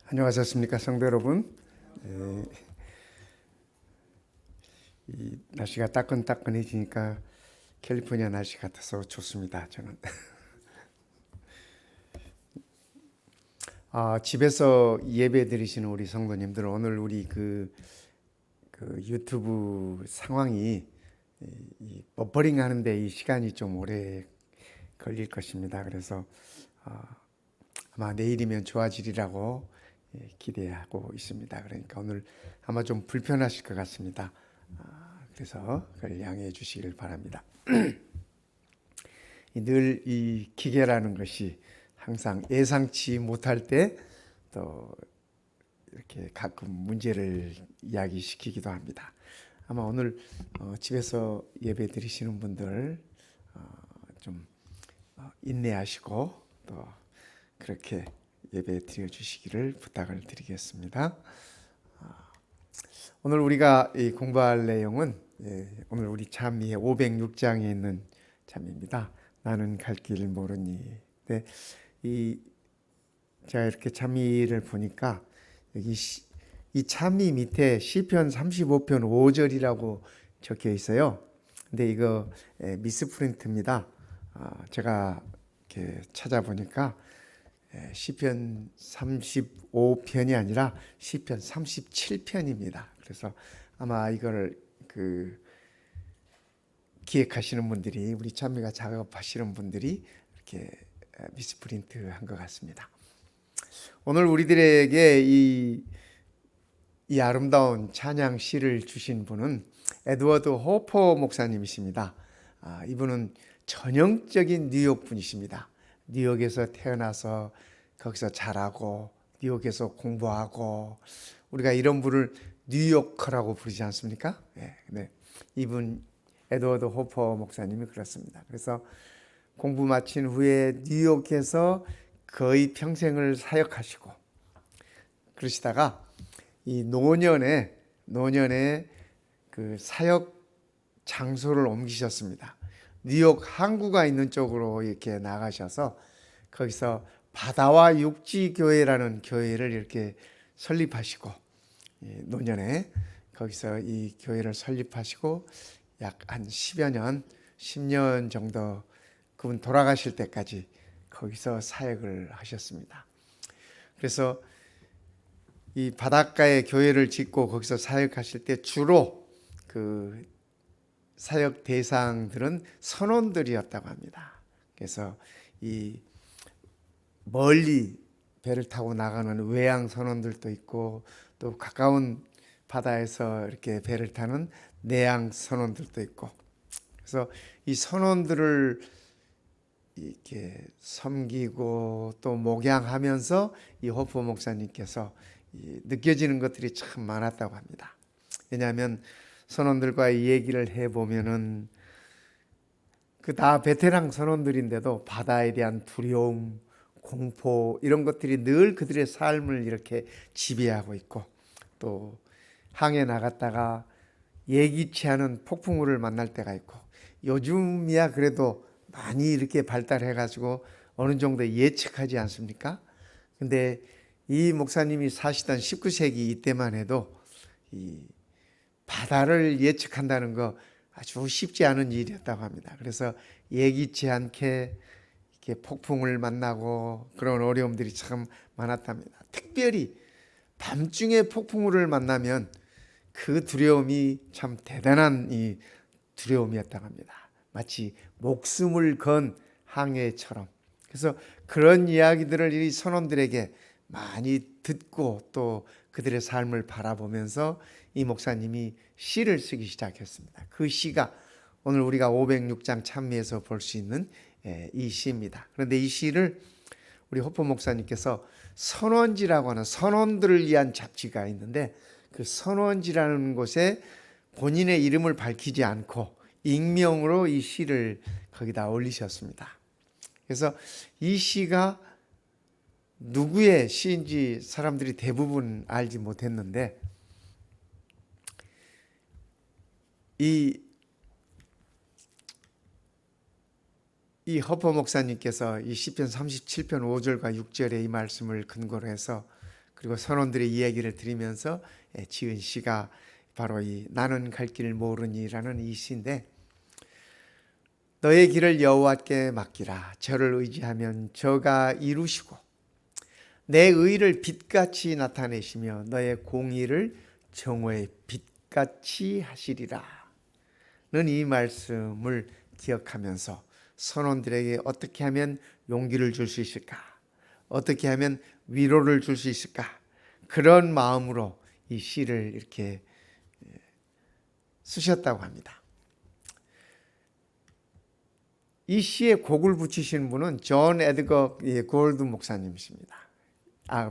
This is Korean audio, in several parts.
안녕하셨습니까, 성도 여러분. 예, 이 날씨가 따끈따끈해지니까 캘리포니아 날씨 같아서 좋습니다. 저는 집에서 예배 드리시는 우리 성도님들, 오늘 우리 그 유튜브 상황이 이 버퍼링 하는데 이 시간이 좀 오래 걸릴 것입니다. 그래서 아마 내일이면 좋아지리라고 기대하고 있습니다. 그러니까 오늘 아마 좀 불편하실 것 같습니다. 그래서 그걸 양해해 주시길 바랍니다. 늘 이 기계라는 것이 항상 예상치 못할 때 또 이렇게 가끔 문제를 이야기시키기도 합니다. 아마 오늘 집에서 예배 드리시는 분들 좀 인내하시고 또 그렇게 예배 드려 주시기를 부탁을 드리겠습니다. 오늘 우리가 공부할 내용은 오늘 우리 찬미의 506장에 있는 찬미입니다. 나는 갈 길 모르니. 네, 제가 이렇게 찬미를 보니까 여기 이 찬미 밑에 시편 35편 5절이라고 적혀 있어요. 근데 이거 미스프린트입니다. 제가 이렇게 찾아보니까 시편 35편이 아니라 시편 37편입니다. 그래서 아마 이걸 기획하시는 분들이, 우리 찬미가 작업하시는 분들이 이렇게 미스프린트 한 것 같습니다. 오늘 우리들에게 이 아름다운 찬양 시를 주신 분은 에드워드 호퍼 목사님이십니다. 이분은 전형적인 뉴욕 분이십니다. 뉴욕에서 태어나서 거기서 자라고 뉴욕에서 공부하고, 우리가 이런 분을 뉴요커라고 부르지 않습니까? 네. 이분 에드워드 호퍼 목사님이 그렇습니다. 그래서 공부 마친 후에 뉴욕에서 거의 평생을 사역하시고 그러시다가 이 노년에 그 사역 장소를 옮기셨습니다. 뉴욕 항구가 있는 쪽으로 이렇게 나가셔서 거기서 바다와 육지 교회라는 교회를 이렇게 설립하시고, 노년에 거기서 이 교회를 설립하시고 약 한 10여 년, 10년 정도 그분 돌아가실 때까지 거기서 사역을 하셨습니다. 그래서 이 바닷가에 교회를 짓고 거기서 사역하실 때 주로 그 사역 대상들은 선원들이었다고 합니다. 그래서 이 멀리 배를 타고 나가는 외양 선원들도 있고, 또 가까운 바다에서 이렇게 배를 타는 내양 선원들도 있고, 그래서 이 선원들을 이렇게 섬기고 또 목양하면서 이 호프 목사님께서 느껴지는 것들이 참 많았다고 합니다. 왜냐하면 선원들과 얘기를 해보면은 그 다 베테랑 선원들인데도 바다에 대한 두려움, 공포, 이런 것들이 늘 그들의 삶을 이렇게 지배하고 있고, 또 항해 나갔다가 예기치 않은 폭풍우를 만날 때가 있고, 요즘이야 그래도 많이 이렇게 발달해 가지고 어느 정도 예측하지 않습니까? 근데 이 목사님이 사시던 19세기 이때만 해도 이 바다를 예측한다는 거 아주 쉽지 않은 일이었다고 합니다. 그래서 예기치 않게 이렇게 폭풍을 만나고 그런 어려움들이 참 많았답니다. 특별히 밤중에 폭풍우를 만나면 그 두려움이 참 대단한 이 두려움이었다고 합니다. 마치 목숨을 건 항해처럼. 그래서 그런 이야기들을 이 선원들에게 많이 듣고 또 그들의 삶을 바라보면서 이 목사님이 시를 쓰기 시작했습니다. 그 시가 오늘 우리가 506장 찬미에서 볼 수 있는 이 시입니다. 그런데 이 시를 우리 호퍼 목사님께서 선원지라고 하는 선원들을 위한 잡지가 있는데, 그 선원지라는 곳에 본인의 이름을 밝히지 않고 익명으로 이 시를 거기다 올리셨습니다. 그래서 이 시가 누구의 시인지 사람들이 대부분 알지 못했는데, 이 허퍼 목사님께서 이 시편 37편 5절과 6절의 이 말씀을 근거로 해서 그리고 선원들의 이야기를 들으면서 지은 시가 바로 이 나는 갈 길 모르니라는 이 시인데, 너의 길을 여호와께 맡기라. 저를 의지하면 저가 이루시고 내 의를 빛같이 나타내시며 너의 공의를 정오의 빛같이 하시리라. 는 이 말씀을 기억하면서 선원들에게 어떻게 하면 용기를 줄 수 있을까? 어떻게 하면 위로를 줄 수 있을까? 그런 마음으로 이 시를 이렇게 쓰셨다고 합니다. 이 시에 곡을 붙이신 분은 존 에드거 골드 목사님이십니다.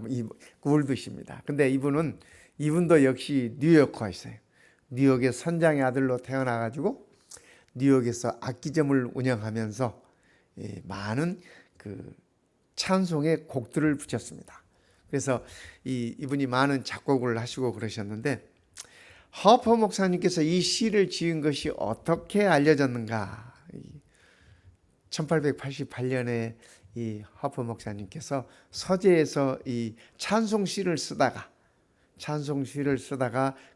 이 골드십니다. 근데 이분도 역시 뉴요커이세요. 뉴욕의 선장의 아들로 태어나가지고 뉴욕에서 악기점을 운영하면서 많은 그 찬송의 곡들을 붙였습니다. 그래서 이분이 많은 작곡을 하시고 그러셨는데, 허퍼 목사님께서 이 시를 지은 것이 어떻게 알려졌는가? 1888년에 이 허퍼 목사님께서 서재에서 이 찬송시를 쓰다가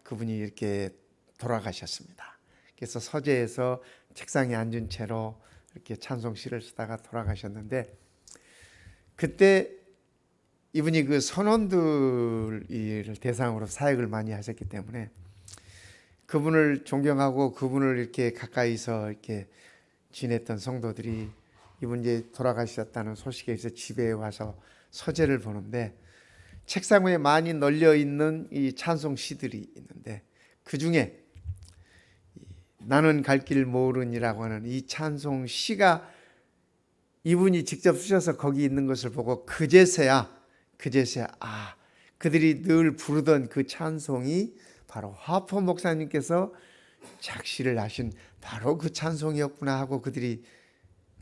그분이 이렇게 돌아가셨습니다. 그래서 서재에서 책상에 앉은 채로 이렇게 찬송시를 쓰다가 돌아가셨는데, 그때 이분이 그 선원들을 대상으로 사역을 많이 하셨기 때문에 그분을 존경하고 그분을 이렇게 가까이서 이렇게 지냈던 성도들이 이분 이제 돌아가셨다는 소식에 의해서 집에 와서 서재를 보는데, 책상 위에 많이 널려 있는 이 찬송 시들이 있는데, 그 중에 나는 갈 길 모르니라고 하는 이 찬송 시가 이분이 직접 쓰셔서 거기 있는 것을 보고 그제서야 그들이 늘 부르던 그 찬송이 바로 하퍼 목사님께서 작시를 하신 바로 그 찬송이었구나 하고 그들이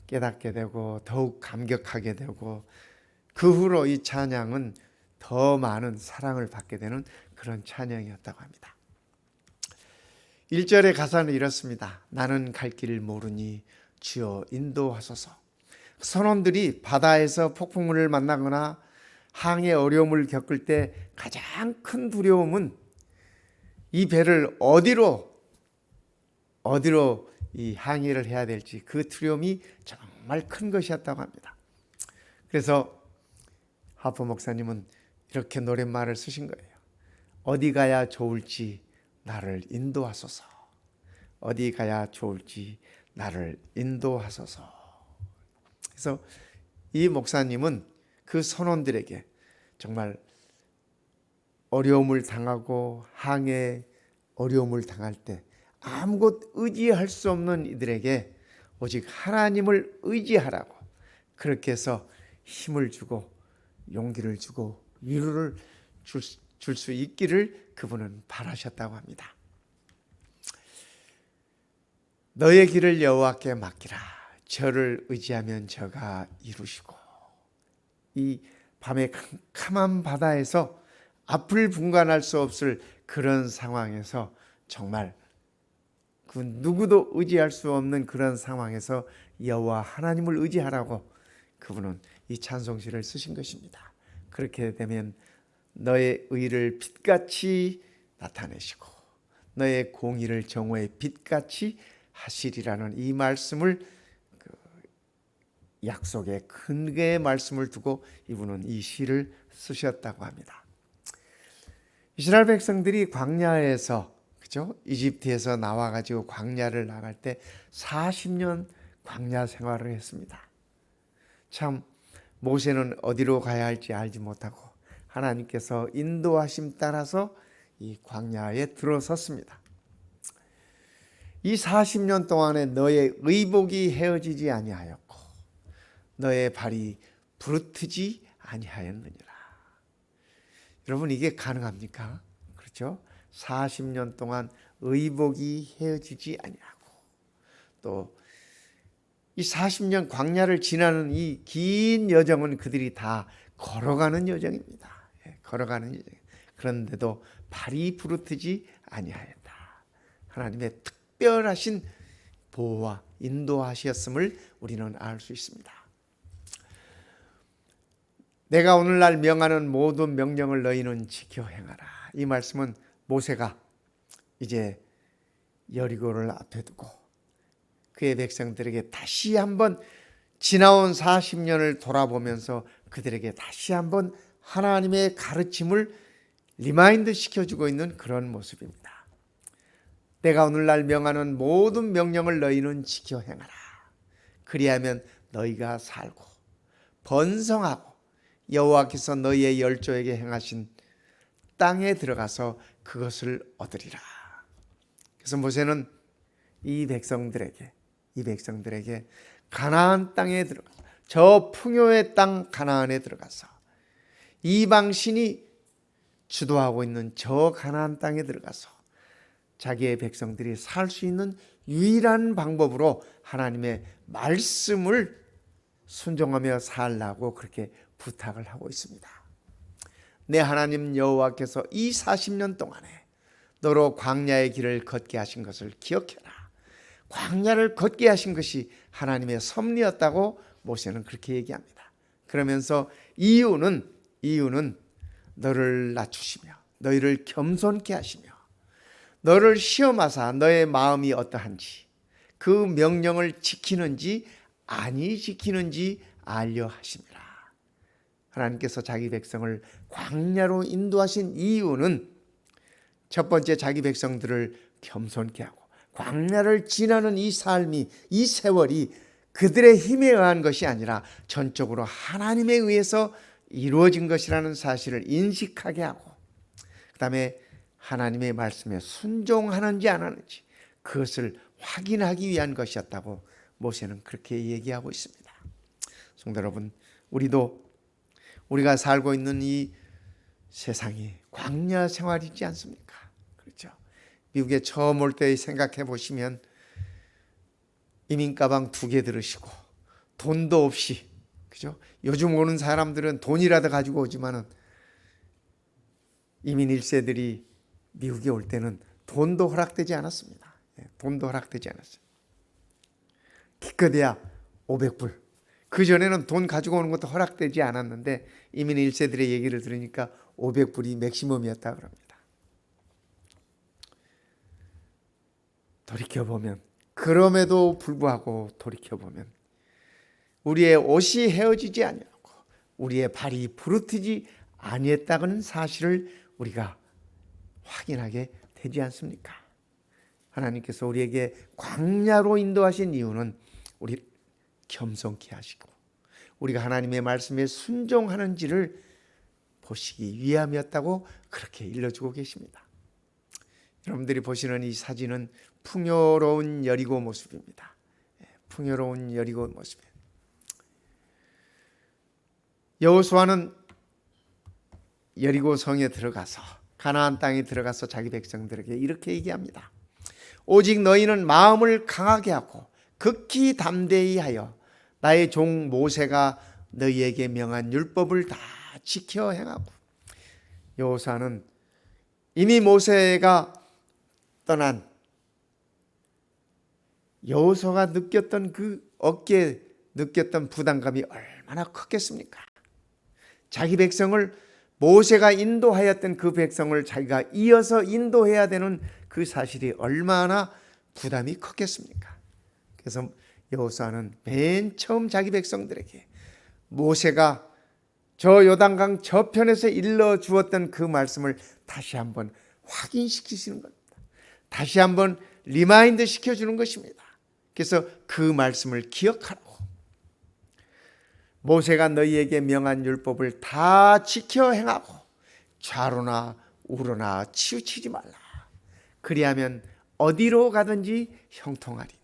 깨닫게 되고 더욱 감격하게 되고, 그 후로 이 찬양은 더 많은 사랑을 받게 되는 그런 찬양이었다고 합니다. 1절의 가사는 이렇습니다. 나는 갈 길을 모르니 주여 인도하소서. 선원들이 바다에서 폭풍우를 만나거나 항해 어려움을 겪을 때 가장 큰 두려움은 이 배를 어디로 이 항해를 해야 될지, 그 두려움이 정말 큰 것이었다고 합니다. 그래서 하프 목사님은 이렇게 노랫말을 쓰신 거예요. 어디 가야 좋을지 나를 인도하소서. 어디 가야 좋을지 나를 인도하소서. 그래서 이 목사님은 그 선원들에게 정말 어려움을 당하고 항해 어려움을 당할 때 아무것 의지할 수 없는 이들에게 오직 하나님을 의지하라고, 그렇게 해서 힘을 주고 용기를 주고 위로를 줄 수 있기를 그분은 바라셨다고 합니다. 너의 길을 여호와께 맡기라. 저를 의지하면 저가 이루시고. 이 밤의 캄캄한 바다에서 앞을 분간할 수 없을 그런 상황에서, 정말 그 누구도 의지할 수 없는 그런 상황에서 여호와 하나님을 의지하라고 그분은 이 찬송시를 쓰신 것입니다. 그렇게 되면 너의 의를 빛같이 나타내시고 너의 공의를 정오의 빛같이 하시리라는 이 말씀을, 약속의 근거의 말씀을 두고 이분은 이 시를 쓰셨다고 합니다. 이스라엘 백성들이 광야에서, 그죠? 이집트에서 나와가지고 광야를 나갈 때 40년 광야 생활을 했습니다. 참 모세는 어디로 가야 할지 알지 못하고 하나님께서 인도하심 따라서 이 광야에 들어섰습니다. 이 40년 동안에 너의 의복이 헤어지지 아니하였고 너의 발이 부르트지 아니하였느니라. 여러분, 이게 가능합니까? 그렇죠? 40년 동안 의복이 헤어지지 아니하고, 또 이 40년 광야를 지나는 이 긴 여정은 그들이 다 걸어가는 여정입니다. 걸어가는 여정. 그런데도 발이 부르트지 아니하였다. 하나님의 특별하신 보호와 인도하셨음을 우리는 알 수 있습니다. 내가 오늘날 명하는 모든 명령을 너희는 지켜 행하라. 이 말씀은 모세가 이제 여리고를 앞에 두고 그의 백성들에게 다시 한번 지나온 40년을 돌아보면서 그들에게 다시 한번 하나님의 가르침을 리마인드 시켜주고 있는 그런 모습입니다. 내가 오늘날 명하는 모든 명령을 너희는 지켜 행하라. 그리하면 너희가 살고 번성하고 여호와께서 너희의 열조에게 행하신 땅에 들어가서 그것을 얻으리라. 그래서 모세는 이 백성들에게 가나안 땅에 들어가서, 저 풍요의 땅 가나안에 들어가서 이방 신이 주도하고 있는 저 가나안 땅에 들어가서 자기의 백성들이 살 수 있는 유일한 방법으로 하나님의 말씀을 순종하며 살라고 그렇게 부탁을 하고 있습니다. 내 하나님 여호와께서 이 40년 동안에 너로 광야의 길을 걷게 하신 것을 기억해라. 광야를 걷게 하신 것이 하나님의 섭리였다고 모세는 그렇게 얘기합니다. 그러면서 이유는 너를 낮추시며 너희를 겸손케 하시며 너를 시험하사 너의 마음이 어떠한지 그 명령을 지키는지 아니 지키는지 알려 하심이라. 하나님께서 자기 백성을 광야로 인도하신 이유는 첫 번째, 자기 백성들을 겸손케 하고 광야를 지나는 이 삶이, 이 세월이 그들의 힘에 의한 것이 아니라 전적으로 하나님에 의해서 이루어진 것이라는 사실을 인식하게 하고, 그 다음에 하나님의 말씀에 순종하는지 안 하는지 그것을 확인하기 위한 것이었다고 모세는 그렇게 얘기하고 있습니다. 성도 여러분, 우리가 살고 있는 이 세상이 광야 생활이지 않습니까? 그렇죠? 미국에 처음 올 때 생각해 보시면 이민 가방 2개 들으시고 돈도 없이, 그죠? 요즘 오는 사람들은 돈이라도 가지고 오지만은 이민 1세들이 미국에 올 때는 돈도 허락되지 않았습니다. 돈도 허락되지 않았어요. 기껏해야 500불. 그 전에는 돈 가지고 오는 것도 허락되지 않았는데 이민 1세들의 얘기를 들으니까 500불이 맥시멈이었다 그럽니다. 돌이켜보면, 그럼에도 불구하고 돌이켜보면 우리의 옷이 헤어지지 아니하고 우리의 발이 부르트지 아니했다는 사실을 우리가 확인하게 되지 않습니까? 하나님께서 우리에게 광야로 인도하신 이유는 우리 겸손케 하시고 우리가 하나님의 말씀에 순종하는지를 보시기 위함이었다고 그렇게 일러주고 계십니다. 여러분들이 보시는 이 사진은 풍요로운 여리고 모습입니다. 풍요로운 여리고 모습이에요. 여호수아는 여리고 성에 들어가서 가나안 땅에 들어가서 자기 백성들에게 이렇게 얘기합니다. 오직 너희는 마음을 강하게 하고 극히 담대히 하여 나의 종 모세가 너희에게 명한 율법을 다 지켜 행하고. 여호수아는 이미 모세가 떠난 여호수아가 느꼈던 그 어깨에 느꼈던 부담감이 얼마나 컸겠습니까? 자기 백성을, 모세가 인도하였던 그 백성을 자기가 이어서 인도해야 되는 그 사실이 얼마나 부담이 컸겠습니까? 그래서 여호수아는 맨 처음 자기 백성들에게 모세가 저 요단강 저편에서 일러 주었던 그 말씀을 다시 한번 확인시키시는 겁니다. 다시 한번 리마인드 시켜주는 것입니다. 그래서 그 말씀을 기억하라고. 모세가 너희에게 명한 율법을 다 지켜 행하고 좌로나 우로나 치우치지 말라. 그리하면 어디로 가든지 형통하리니.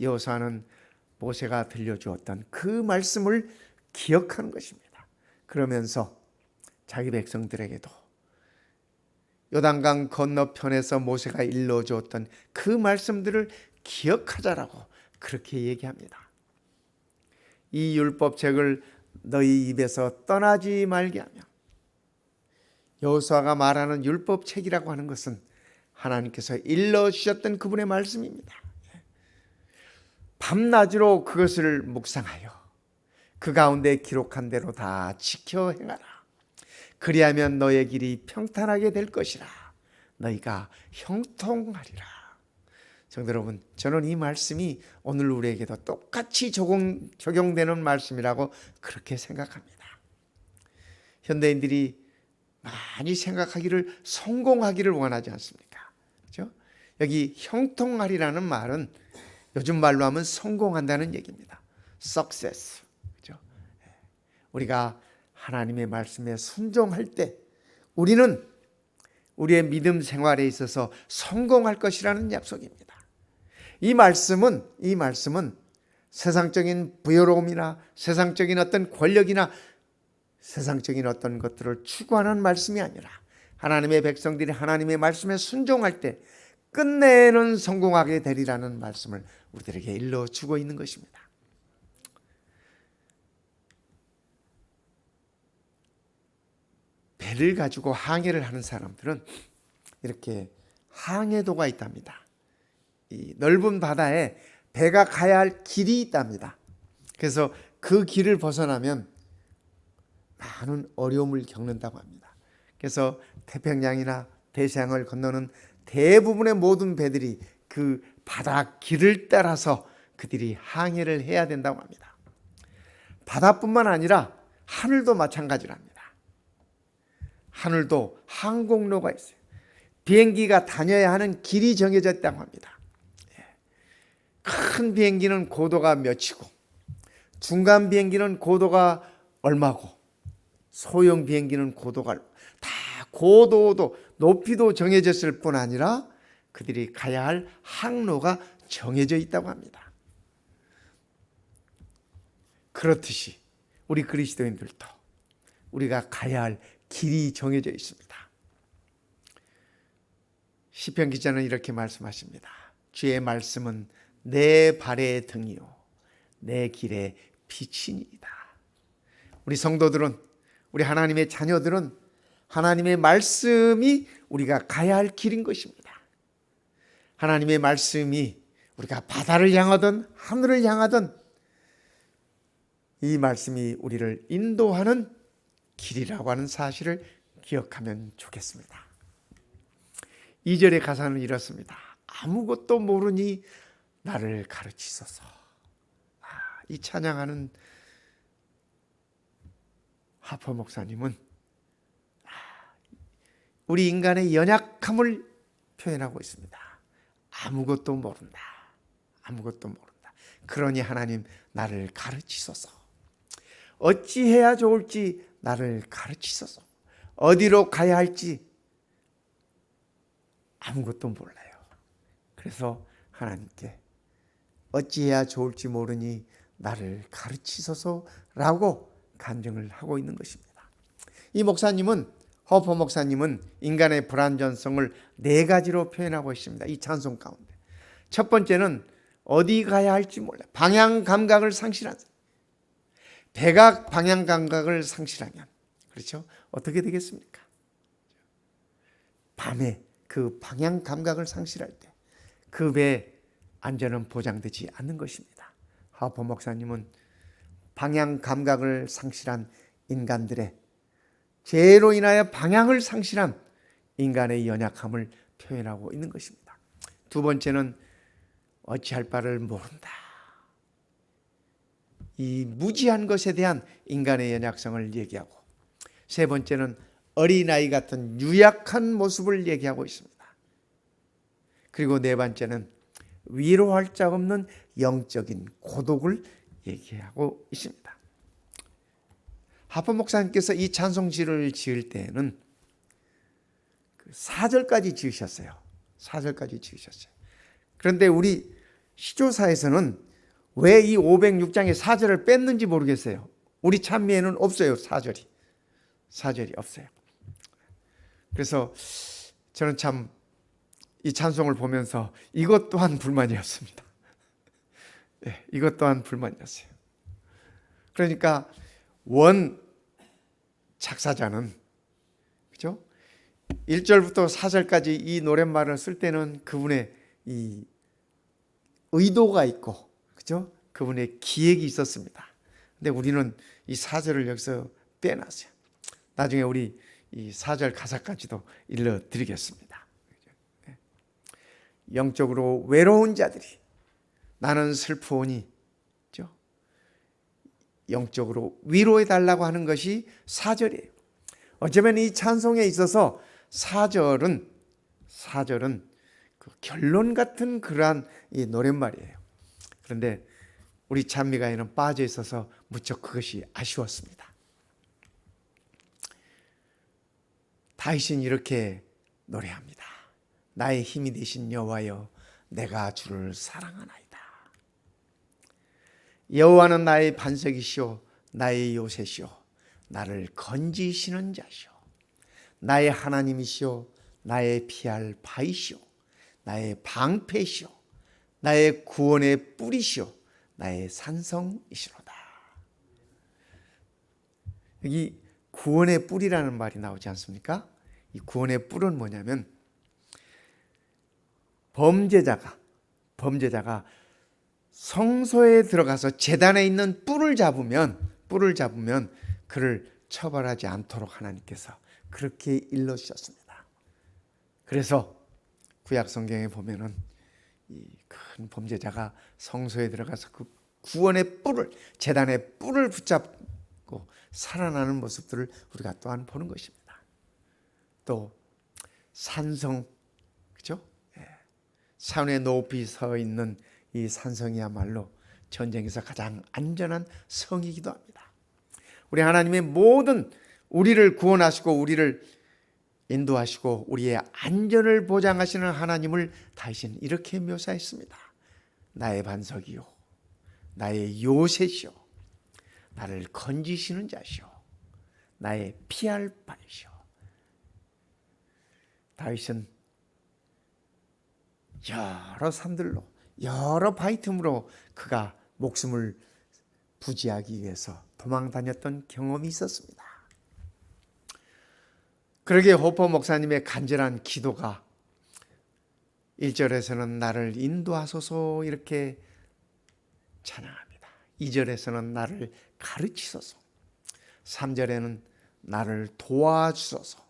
여호수아는 모세가 들려주었던 그 말씀을 기억하는 것입니다. 그러면서 자기 백성들에게도 요단강 건너편에서 모세가 일러주었던 그 말씀들을 기억하자라고 그렇게 얘기합니다. 이 율법책을 너희 입에서 떠나지 말게 하며. 여호수아가 말하는 율법책이라고 하는 것은 하나님께서 일러주셨던 그분의 말씀입니다. 밤낮으로 그것을 묵상하여 그 가운데 기록한 대로 다 지켜 행하라. 그리하면 너의 길이 평탄하게 될 것이라. 너희가 형통하리라. 성도 여러분, 저는 이 말씀이 오늘 우리에게도 똑같이 적용되는 말씀이라고 그렇게 생각합니다. 현대인들이 많이 생각하기를 성공하기를 원하지 않습니까? 그렇죠? 여기 형통하리라는 말은 요즘 말로 하면 성공한다는 얘기입니다. success. 그렇죠? 우리가 하나님의 말씀에 순종할 때 우리는 우리의 믿음 생활에 있어서 성공할 것이라는 약속입니다. 이 말씀은 세상적인 부여로움이나 세상적인 어떤 권력이나 세상적인 어떤 것들을 추구하는 말씀이 아니라 하나님의 백성들이 하나님의 말씀에 순종할 때 끝내는 성공하게 되리라는 말씀을 우리들에게 일러주고 있는 것입니다. 배를 가지고 항해를 하는 사람들은 이렇게 항해도가 있답니다. 이 넓은 바다에 배가 가야 할 길이 있답니다. 그래서 그 길을 벗어나면 많은 어려움을 겪는다고 합니다. 그래서 태평양이나 대서양을 건너는 대부분의 모든 배들이 그 바다 길을 따라서 그들이 항해를 해야 된다고 합니다. 바다뿐만 아니라 하늘도 마찬가지랍니다. 하늘도 항공로가 있어요. 비행기가 다녀야 하는 길이 정해져 있다고 합니다. 큰 비행기는 고도가 몇이고 중간 비행기는 고도가 얼마고 소형 비행기는 고도가 다 고도도 높이도 정해졌을 뿐 아니라 그들이 가야 할 항로가 정해져 있다고 합니다. 그렇듯이 우리 그리스도인들도 우리가 가야 할 길이 정해져 있습니다. 시편 기자는 이렇게 말씀하십니다. 주의 말씀은 내 발의 등이요 내 길의 빛이니이다. 우리 성도들은, 우리 하나님의 자녀들은 하나님의 말씀이 우리가 가야 할 길인 것입니다. 하나님의 말씀이 우리가 바다를 향하든 하늘을 향하든 이 말씀이 우리를 인도하는 길이라고 하는 사실을 기억하면 좋겠습니다. 2절의 가사는 이렇습니다. 아무것도 모르니 나를 가르치소서. 이 찬양하는 하퍼 목사님은 우리 인간의 연약함을 표현하고 있습니다. 아무것도 모른다. 아무것도 모른다. 그러니 하나님 나를 가르치소서. 어찌해야 좋을지 나를 가르치소서. 어디로 가야 할지 아무것도 몰라요. 그래서 하나님께 어찌해야 좋을지 모르니 나를 가르치소서라고 간증을 하고 있는 것입니다. 이 목사님은, 허퍼 목사님은 인간의 불완전성을 4가지로 표현하고 있습니다. 이 찬송 가운데 첫 번째는 어디 가야 할지 몰라요. 방향 감각을 상실한 사람. 배가 방향 감각을 상실하면 그렇죠? 어떻게 되겠습니까? 밤에 그 방향 감각을 상실할 때 그 배의 안전은 보장되지 않는 것입니다. 하퍼 목사님은 방향 감각을 상실한 인간들의 죄로 인하여 방향을 상실한 인간의 연약함을 표현하고 있는 것입니다. 두 번째는 어찌할 바를 모른다. 이 무지한 것에 대한 인간의 연약성을 얘기하고, 세 번째는 어린아이 같은 유약한 모습을 얘기하고 있습니다. 그리고 네 번째는 위로할 자 없는 영적인 고독을 얘기하고 있습니다. 하퍼 목사님께서 이 찬송지를 지을 때에는 4절까지 지으셨어요. 4절까지 지으셨어요. 그런데 우리 시조사에서는 왜 이 506장의 4절을 뺐는지 모르겠어요. 우리 찬미에는 없어요. 4절이 없어요. 그래서 저는 참 이 찬송을 보면서 이것 또한 불만이었습니다. 네, 이것 또한 불만이었어요. 그러니까 원 작사자는, 그죠? 1절부터 4절까지 이 노랫말을 쓸 때는 그분의 이 의도가 있고, 그죠? 그분의 기획이 있었습니다. 근데 우리는 이 4절을 여기서 빼놨어요. 나중에 우리 이 4절 가사까지도 일러드리겠습니다. 영적으로 외로운 자들이 나는 슬프오니, 영적으로 위로해달라고 하는 것이 4절이에요. 어쩌면 이 찬송에 있어서 4절은 그 결론 같은 그러한 이 노랫말이에요. 그런데 우리 찬미가에는 빠져 있어서 무척 그것이 아쉬웠습니다. 다윗은 이렇게 노래합니다. 나의 힘이 되신 여호와여, 내가 주를 사랑하나이다. 여호와는 나의 반석이시오, 나의 요새시오, 나를 건지시는 자시오. 나의 하나님이시오, 나의 피할 바이시오, 나의 방패시오, 나의 구원의 뿌리시오, 나의 산성이시로다. 여기 구원의 뿌리라는 말이 나오지 않습니까? 이 구원의 뿔은 뭐냐면 범죄자가 성소에 들어가서 제단에 있는 뿔을 잡으면 그를 처벌하지 않도록 하나님께서 그렇게 일러주셨습니다. 그래서 구약 성경에 보면은 이 큰 범죄자가 성소에 들어가서 그 구원의 뿔을, 제단의 뿔을 붙잡고 살아나는 모습들을 우리가 또한 보는 것입니다. 또 산성, 그죠? 산에 높이 서 있는 이 산성이야말로 전쟁에서 가장 안전한 성이기도 합니다. 우리 하나님의 모든 우리를 구원하시고 우리를 인도하시고 우리의 안전을 보장하시는 하나님을 다윗은 이렇게 묘사했습니다. 나의 반석이요, 나의 요새시오, 나를 건지시는 자시오, 나의 피할 바이시오. 다윗은 여러 산들로, 여러 바위 틈으로 그가 목숨을 부지하기 위해서 도망 다녔던 경험이 있었습니다. 그러게 호퍼 목사님의 간절한 기도가 1절에서는 나를 인도하소서 이렇게 찬양합니다. 2절에서는 나를 가르치소서, 3절에는 나를 도와주소서,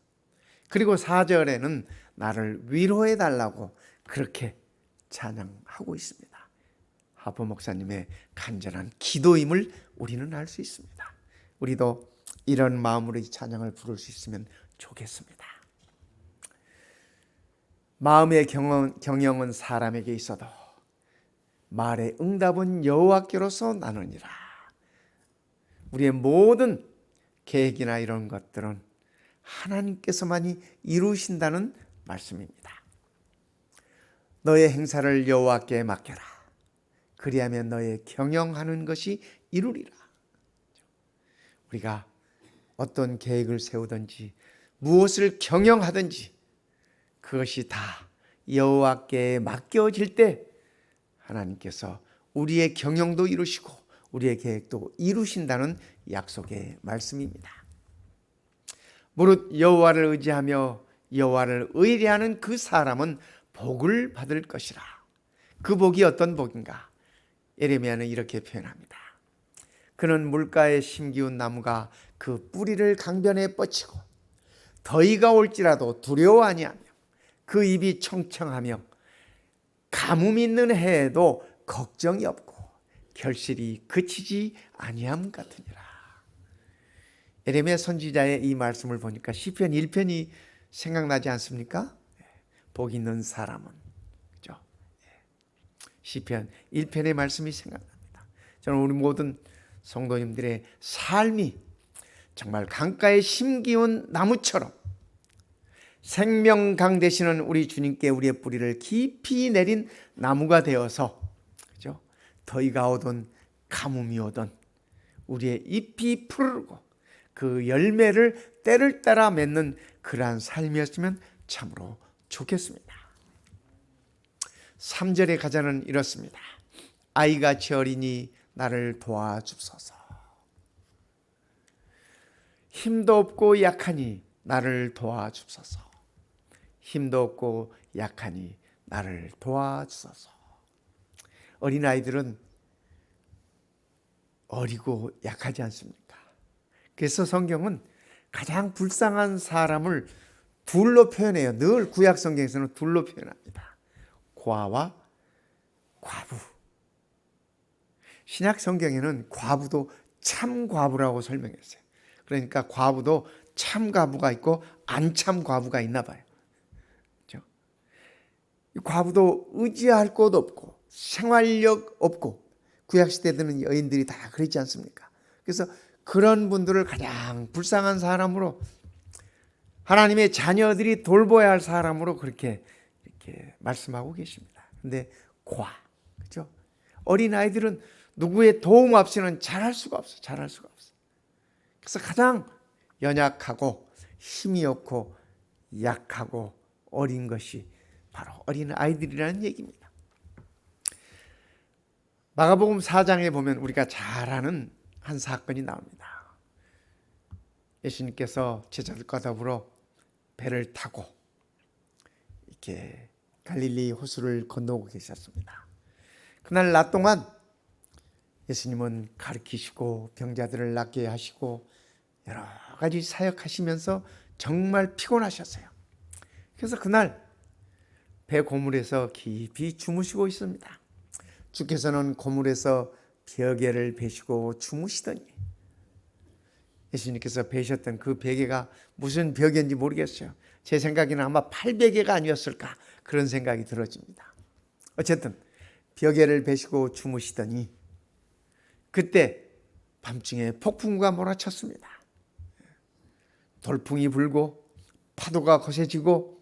그리고 4절에는 나를 위로해 달라고 그렇게 찬양하고 있습니다. 하퍼 목사님의 간절한 기도임을 우리는 알 수 있습니다. 우리도 이런 마음으로 이 찬양을 부를 수 있으면 좋겠습니다. 마음의 경영은 사람에게 있어도 말의 응답은 여호와께로서 나느니라. 우리의 모든 계획이나 이런 것들은 하나님께서만이 이루신다는 말씀입니다. 너의 행사를 여호와께 맡겨라. 그리하면 너의 경영하는 것이 이루리라. 우리가 어떤 계획을 세우든지 무엇을 경영하든지 그것이 다 여호와께 맡겨질 때 하나님께서 우리의 경영도 이루시고 우리의 계획도 이루신다는 약속의 말씀입니다. 무릇 여호와를 의지하며 여호와를 의뢰하는 그 사람은 복을 받을 것이라. 그 복이 어떤 복인가? 예레미야는 이렇게 표현합니다. 그는 물가에 심기운 나무가 그 뿌리를 강변에 뻗치고 더위가 올지라도 두려워 아니하며 그 입이 청청하며 가뭄 있는 해에도 걱정이 없고 결실이 그치지 아니함 같으니라. 예레미야 선지자의 이 말씀을 보니까 시편 1편이 생각나지 않습니까? 복 있는 사람은, 그죠? 시편 1편의 말씀이 생각납니다. 저는 우리 모든 성도님들의 삶이 정말 강가에 심기운 나무처럼 생명강 되시는 우리 주님께 우리의 뿌리를 깊이 내린 나무가 되어서, 그죠? 더위가 오든 가뭄이 오든 우리의 잎이 푸르고 그 열매를 때를 따라 맺는 그러한 삶이었으면 참으로 좋겠습니다. 3절의 가사는 이렇습니다. 아이같이 어리니 나를 도와주소서. 힘도 없고 약하니 나를 도와주소서. 힘도 없고 약하니 나를 도와주소서. 어린아이들은 어리고 약하지 않습니까? 그래서 성경은 가장 불쌍한 사람을 둘로 표현해요. 늘 구약 성경에서는 둘로 표현합니다. 고아와 과부. 신약 성경에는 과부도 참 과부라고 설명했어요. 그러니까 과부도 참 과부가 있고 안 참 과부가 있나 봐요. 그렇죠? 과부도 의지할 곳 없고 생활력 없고, 구약시대에는 여인들이 다 그렇지 않습니까? 그래서 그런 분들을 가장 불쌍한 사람으로, 하나님의 자녀들이 돌봐야 할 사람으로 그렇게 이렇게 말씀하고 계십니다. 근데 그렇죠? 어린아이들은 누구의 도움 없이는 잘할 수가 없어. 잘할 수가 없어. 그래서 가장 연약하고 힘이 없고 약하고 어린 것이 바로 어린아이들이라는 얘기입니다. 마가복음 4장에 보면 우리가 잘 아는 한 사건이 나옵니다. 예수님께서 제자들과 더불어 배를 타고 이렇게 갈릴리 호수를 건너고 계셨습니다. 그날 낮 동안 예수님은 가르치시고 병자들을 낫게 하시고 여러 가지 사역하시면서 정말 피곤하셨어요. 그래서 그날 배 고물에서 깊이 주무시고 있습니다. 주께서는 고물에서 벼개를 베시고 주무시더니, 예수님께서 베셨던 그 베개가 무슨 벼개인지 모르겠어요. 제 생각에는 아마 팔베개가 아니었을까 그런 생각이 들어집니다. 어쨌든 벼개를 베시고 주무시더니 그때 밤중에 폭풍우가 몰아쳤습니다. 돌풍이 불고 파도가 거세지고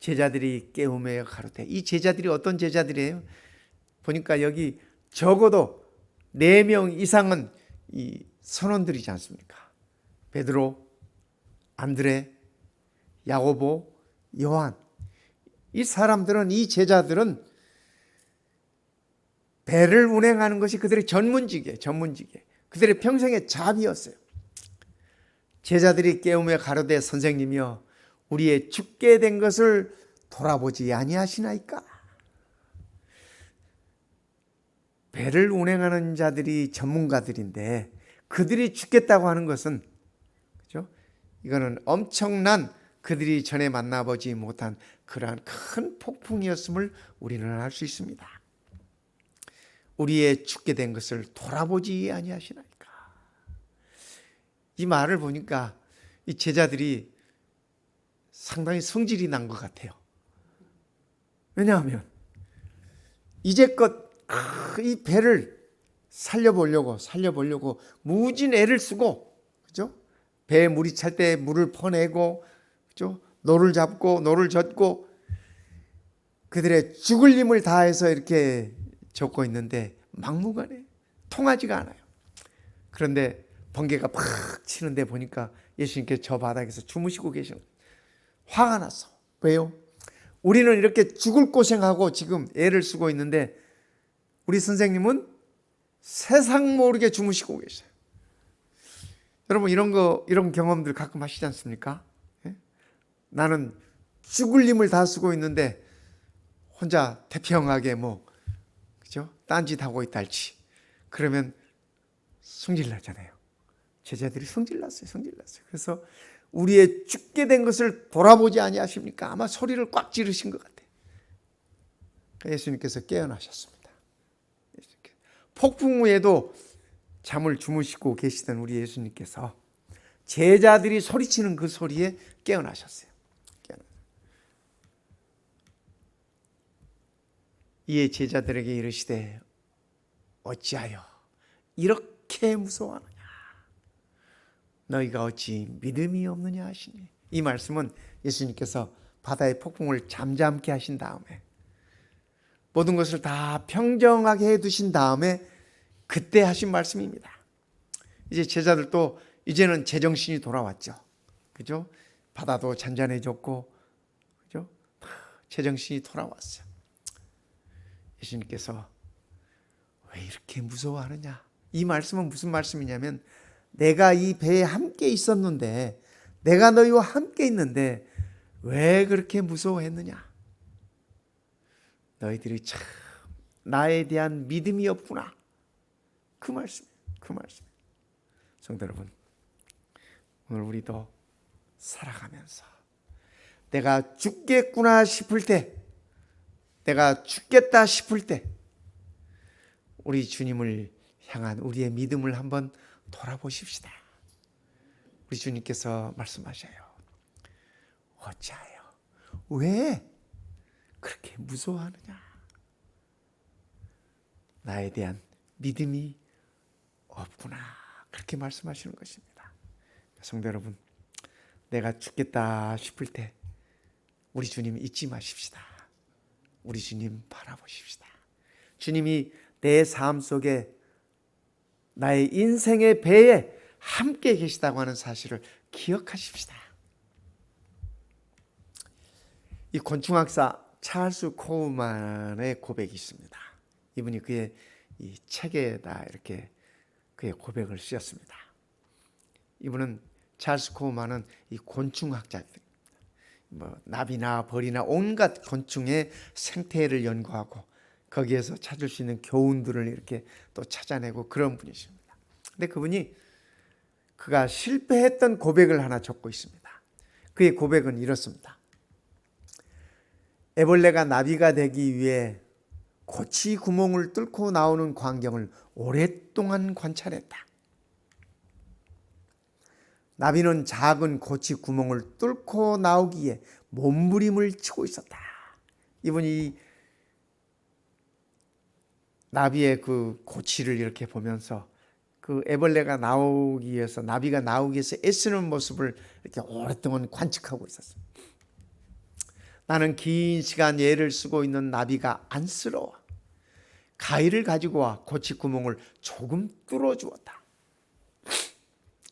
제자들이 깨우며 가로되, 이 제자들이 어떤 제자들이에요? 보니까 여기 적어도 4명 이상은 이 선원들이지 않습니까? 베드로, 안드레, 야고보, 요한. 이 사람들은, 이 제자들은 배를 운행하는 것이 그들의 전문직이에요. 그들의 평생의 잡이었어요. 제자들이 깨우며 가로되, 선생님이여 우리의 죽게 된 것을 돌아보지 아니하시나이까? 배를 운행하는 자들이 전문가들인데 그들이 죽겠다고 하는 것은, 그죠? 이거는 엄청난, 그들이 전에 만나보지 못한 그러한 큰 폭풍이었음을 우리는 알 수 있습니다. 우리의 죽게 된 것을 돌아보지 아니하시나이까? 이 말을 보니까 이 제자들이 상당히 성질이 난 것 같아요. 왜냐하면 이제껏 이 배를 살려보려고 무진 애를 쓰고, 그죠? 배에 물이 찰 때 물을 퍼내고, 그죠? 노를 잡고 노를 젓고 그들의 죽을 힘을 다해서 이렇게 젓고 있는데 막무가내 통하지가 않아요. 그런데 번개가 팍 치는데 보니까 예수님께서 저 바닥에서 주무시고 계신 거예요. 화가 났어. 왜요? 우리는 이렇게 죽을 고생하고 지금 애를 쓰고 있는데 우리 선생님은 세상 모르게 주무시고 계셔요. 여러분 이런 경험들 가끔 하시지 않습니까? 예? 나는 죽을 힘을 다 쓰고 있는데 혼자 태평하게 그죠? 딴짓하고 있다 할지. 그러면 성질 나잖아요. 제자들이 성질 났어요. 그래서 우리의 죽게 된 것을 돌아보지 아니하십니까? 아마 소리를 꽉 지르신 것 같아요. 예수님께서 깨어나셨습니다. 폭풍우에도 잠을 주무시고 계시던 우리 예수님께서 제자들이 소리치는 그 소리에 깨어나셨어요. 이에 제자들에게 이르시되 어찌하여 이렇게 무서워하느냐? 너희가 어찌 믿음이 없느냐 하시니. 이 말씀은 예수님께서 바다의 폭풍을 잠잠케 하신 다음에 모든 것을 다 평정하게 해두신 다음에 그때 하신 말씀입니다. 이제 제자들도 이제는 제정신이 돌아왔죠. 그죠? 바다도 잔잔해졌고, 그죠? 제정신이 돌아왔어요. 예수님께서 왜 이렇게 무서워하느냐? 이 말씀은 무슨 말씀이냐면, 내가 이 배에 함께 있었는데, 내가 너희와 함께 있는데 왜 그렇게 무서워했느냐? 너희들이 참 나에 대한 믿음이 없구나. 그 말씀. 성도 여러분, 오늘 우리도 살아가면서 내가 죽겠구나 싶을 때, 내가 죽겠다 싶을 때 우리 주님을 향한 우리의 믿음을 한번 돌아보십시다. 우리 주님께서 말씀하셔요. 어찌하여 왜 그렇게 무서워하느냐? 나에 대한 믿음이 없구나. 그렇게 말씀하시는 것입니다. 성도 여러분, 내가 죽겠다 싶을 때 우리 주님 잊지 마십시다. 우리 주님 바라보십시다. 주님이 내 삶 속에, 나의 인생의 배에 함께 계시다고 하는 사실을 기억하십시다. 이 곤충학사 찰스 코우만의 고백이 있습니다. 이분이 그의 이 책에다 이렇게 그의 고백을 쓰였습니다. 이분은 찰스 코우만은 이 곤충학자입니다. 나비나 벌이나 온갖 곤충의 생태를 연구하고 거기에서 찾을 수 있는 교훈들을 이렇게 또 찾아내고 그런 분이십니다. 근데 그가 실패했던 고백을 하나 적고 있습니다. 그의 고백은 이렇습니다. 애벌레가 나비가 되기 위해 고치 구멍을 뚫고 나오는 광경을 오랫동안 관찰했다. 나비는 작은 고치 구멍을 뚫고 나오기에 몸부림을 치고 있었다. 이분이 나비의 그 고치를 이렇게 보면서 그 애벌레가 나오기 위해서, 나비가 나오기 위해서 애쓰는 모습을 이렇게 오랫동안 관측하고 있었어요. 나는 긴 시간 애를 쓰고 있는 나비가 안쓰러워 가위를 가지고 와 고치 구멍을 조금 뚫어 주었다.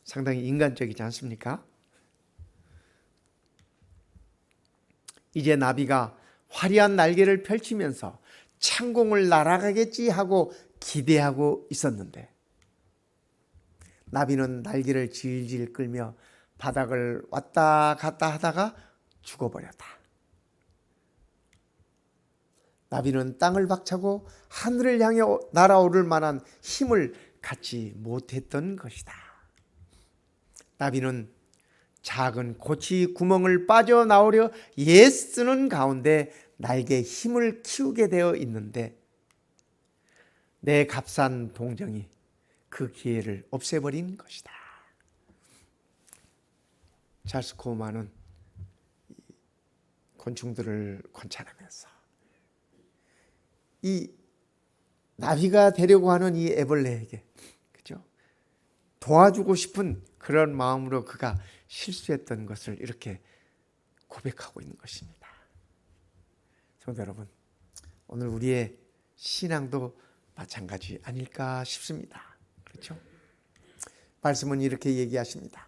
상당히 인간적이지 않습니까? 이제 나비가 화려한 날개를 펼치면서 창공을 날아가겠지 하고 기대하고 있었는데 나비는 날개를 질질 끌며 바닥을 왔다 갔다 하다가 죽어버렸다. 나비는 땅을 박차고 하늘을 향해 날아오를 만한 힘을 갖지 못했던 것이다. 나비는 작은 고치 구멍을 빠져나오려 애쓰는 가운데 날개에 힘을 키우게 되어 있는데 내 값싼 동정이 그 기회를 없애버린 것이다. 찰스 코우만은 곤충들을 관찰하면서 이 나비가 되려고 하는 이 애벌레에게, 그죠? 도와주고 싶은 그런 마음으로 그가 실수했던 것을 이렇게 고백하고 있는 것입니다. 성도 여러분, 오늘 우리의 신앙도 마찬가지 아닐까 싶습니다. 그렇죠? 말씀은 이렇게 얘기하십니다.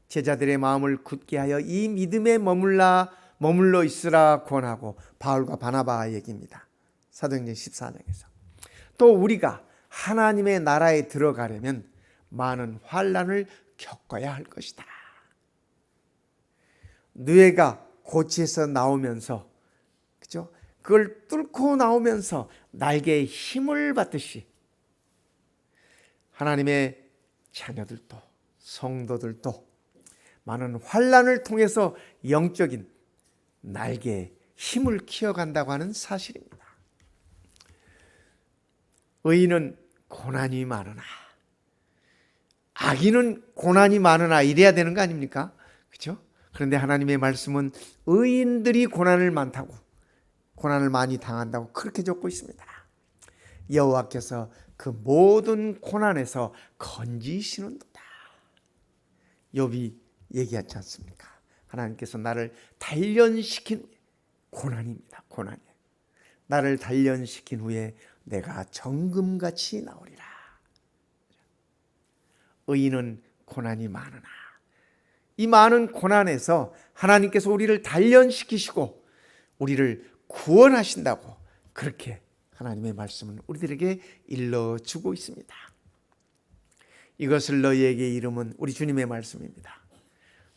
제자들의 마음을 굳게 하여 이 믿음에 머물러 있으라 권하고, 바울과 바나바 얘기입니다. 사도행전 14장에서. 또 우리가 하나님의 나라에 들어가려면 많은 환난을 겪어야 할 것이다. 누에가 고치에서 나오면서, 그죠? 그걸 뚫고 나오면서 날개에 힘을 받듯이 하나님의 자녀들도, 성도들도 많은 환난을 통해서 영적인 날개에 힘을 키워간다고 하는 사실입니다. 의인은 고난이 많으나, 악인은 고난이 많으나 이래야 되는 거 아닙니까? 그렇죠? 그런데 하나님의 말씀은 의인들이 고난을 많이 당한다고 그렇게 적고 있습니다. 여호와께서 그 모든 고난에서 건지시는도다. 욥이 얘기하지 않습니까? 하나님께서 나를 단련시킨 고난입니다. 고난이에요. 나를 단련시킨 후에 내가 정금같이 나오리라. 의인은 고난이 많으나, 이 많은 고난에서 하나님께서 우리를 단련시키시고 우리를 구원하신다고 그렇게 하나님의 말씀은 우리들에게 일러주고 있습니다. 이것을 너희에게 이름은 우리 주님의 말씀입니다.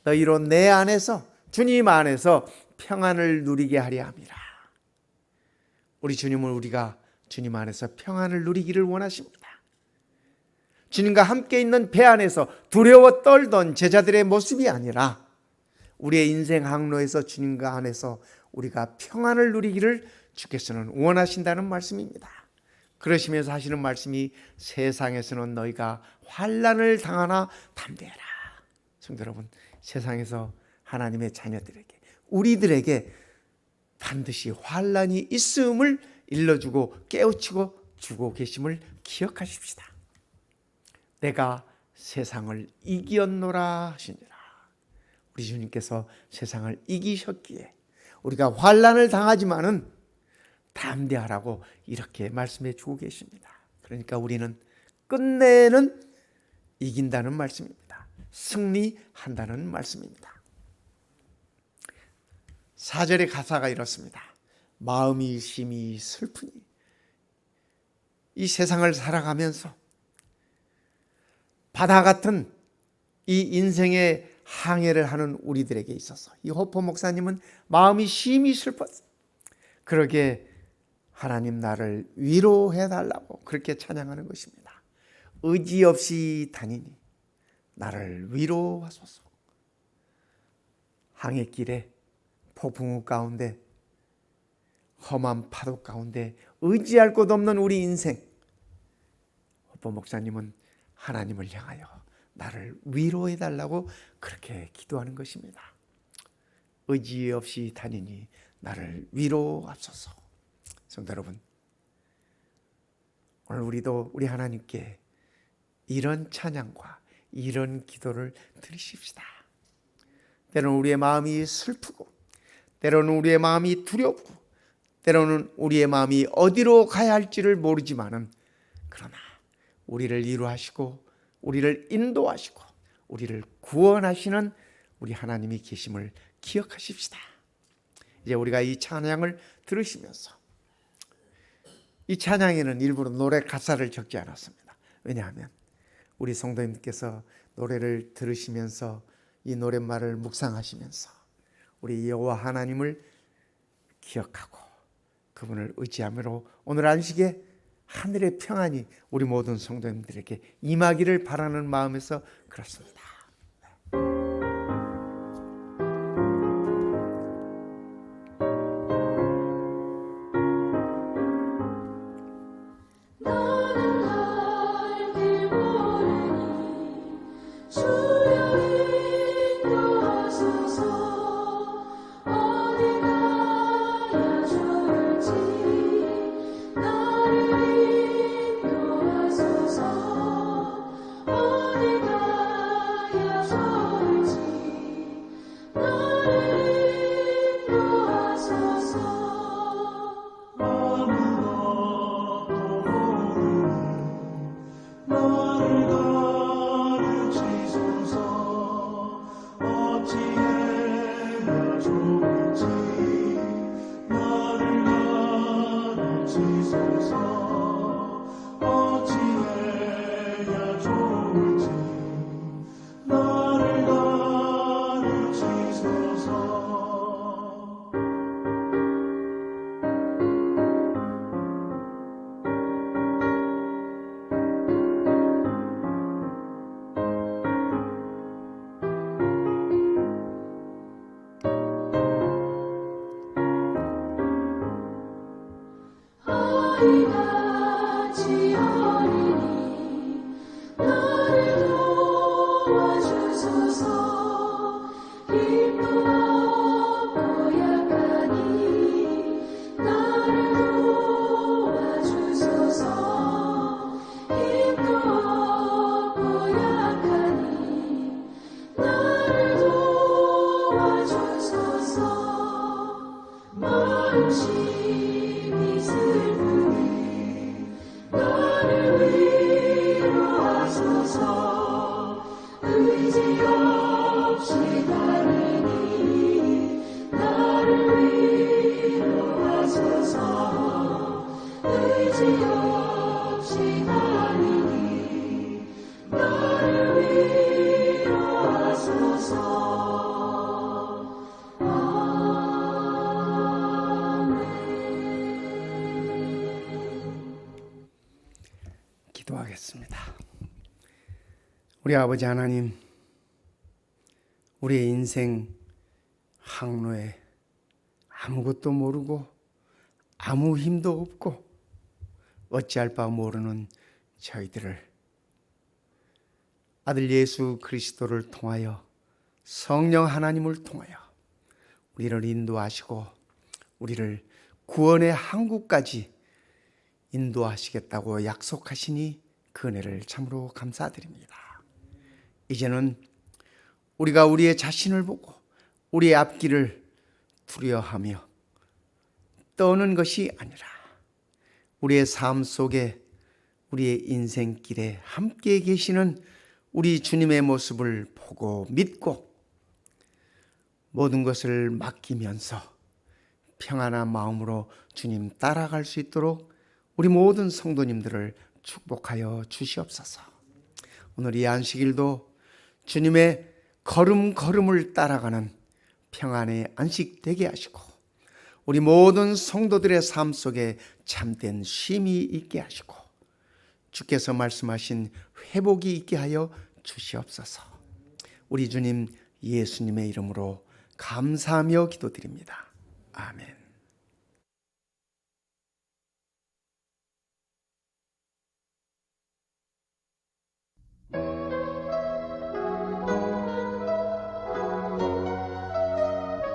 너희로 내 안에서, 주님 안에서 평안을 누리게 하려 함이라. 우리 주님은 우리가 주님 안에서 평안을 누리기를 원하십니다. 주님과 함께 있는 배 안에서 두려워 떨던 제자들의 모습이 아니라 우리의 인생 항로에서 주님과 안에서 우리가 평안을 누리기를 주께서는 원하신다는 말씀입니다. 그러시면서 하시는 말씀이 세상에서는 너희가 환난을 당하나 담대해라. 성도 여러분, 세상에서 하나님의 자녀들에게, 우리들에게 반드시 환난이 있음을 일러주고 깨우치고 주고 계심을 기억하십시다. 내가 세상을 이기었노라 하시니라. 우리 주님께서 세상을 이기셨기에 우리가 환난을 당하지만은 담대하라고 이렇게 말씀해 주고 계십니다. 그러니까 우리는 끝내는 이긴다는 말씀입니다. 승리한다는 말씀입니다. 4절의 가사가 이렇습니다. 마음이 심히 슬프니. 이 세상을 살아가면서 바다 같은 이 인생의 항해를 하는 우리들에게 있어서 이 호포 목사님은 마음이 심히 슬펐어요. 그러게 하나님 나를 위로해 달라고 그렇게 찬양하는 것입니다. 의지 없이 다니니 나를 위로하소서. 항해길에 폭풍우 가운데 험한 파도 가운데 의지할 곳 없는 우리 인생, 호포 목사님은 하나님을 향하여 나를 위로해 달라고 그렇게 기도하는 것입니다. 의지 없이 다니니 나를 위로하소서. 성도 여러분, 오늘 우리도 우리 하나님께 이런 찬양과 이런 기도를 드리십시다. 때로는 우리의 마음이 슬프고, 때로는 우리의 마음이 두렵고, 때로는 우리의 마음이 어디로 가야 할지를 모르지만은, 그러나 우리를 위로하시고 우리를 인도하시고 우리를 구원하시는 우리 하나님이 계심을 기억하십시다. 이제 우리가 이 찬양을 들으시면서, 이 찬양에는 일부러 노래 가사를 적지 않았습니다. 왜냐하면 우리 성도님께서 노래를 들으시면서 이 노랫말을 묵상하시면서 우리 여호와 하나님을 기억하고 그분을 의지함으로 오늘 안식에 하늘의 평안이 우리 모든 성도님들에게 임하기를 바라는 마음에서 그렇습니다. 기도하겠습니다. 우리 아버지 하나님, 우리의 인생 항로에 아무것도 모르고 아무 힘도 없고 어찌할 바 모르는 저희들을 아들 예수 그리스도를 통하여 성령 하나님을 통하여 우리를 인도하시고 우리를 구원의 항구까지 인도하시겠다고 약속하시니 그 은혜를 참으로 감사드립니다. 이제는 우리가 우리의 자신을 보고 우리의 앞길을 두려워하며 떠는 것이 아니라 우리의 삶 속에 우리의 인생길에 함께 계시는 우리 주님의 모습을 보고 믿고 모든 것을 맡기면서 평안한 마음으로 주님 따라갈 수 있도록 우리 모든 성도님들을 축복하여 주시옵소서. 오늘 이 안식일도 주님의 걸음걸음을 따라가는 평안의 안식 되게 하시고 우리 모든 성도들의 삶 속에 참된 쉼이 있게 하시고 주께서 말씀하신 회복이 있게 하여 주시옵소서. 우리 주님 예수님의 이름으로 감사하며 기도드립니다. 아멘.